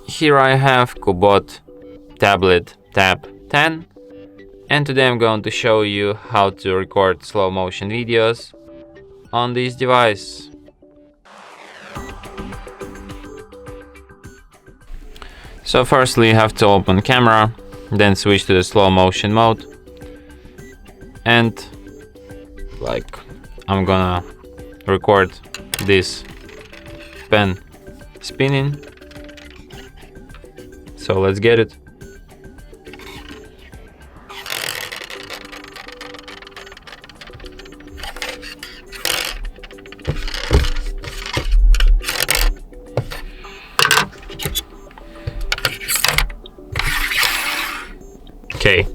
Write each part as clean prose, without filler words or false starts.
Here I have CUBOT Tablet Tab 10, and today I'm going to show you how to record slow motion videos on this device. So firstly you have to open camera, then switch to the slow motion mode, and I'm gonna record this pen spinning. So let's get it. Okay,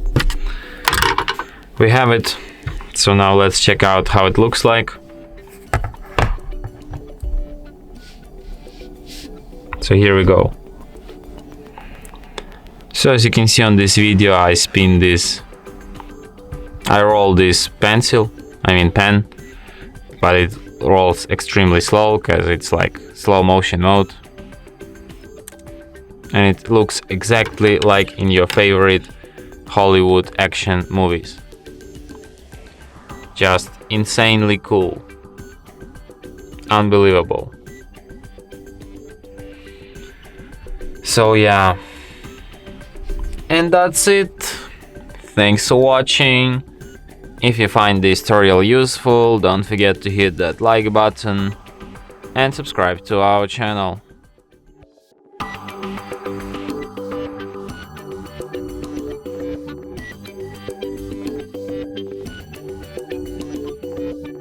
we have it. So now let's check out how it looks like. So here we go. So as you can see on this video, I roll this pen, but it rolls extremely slow because it's like slow motion mode. And it looks exactly like in your favorite Hollywood action movies. Just insanely cool. Unbelievable. So yeah. And that's it. Thanks for watching. If you find this tutorial useful, don't forget to hit that like button and subscribe to our channel.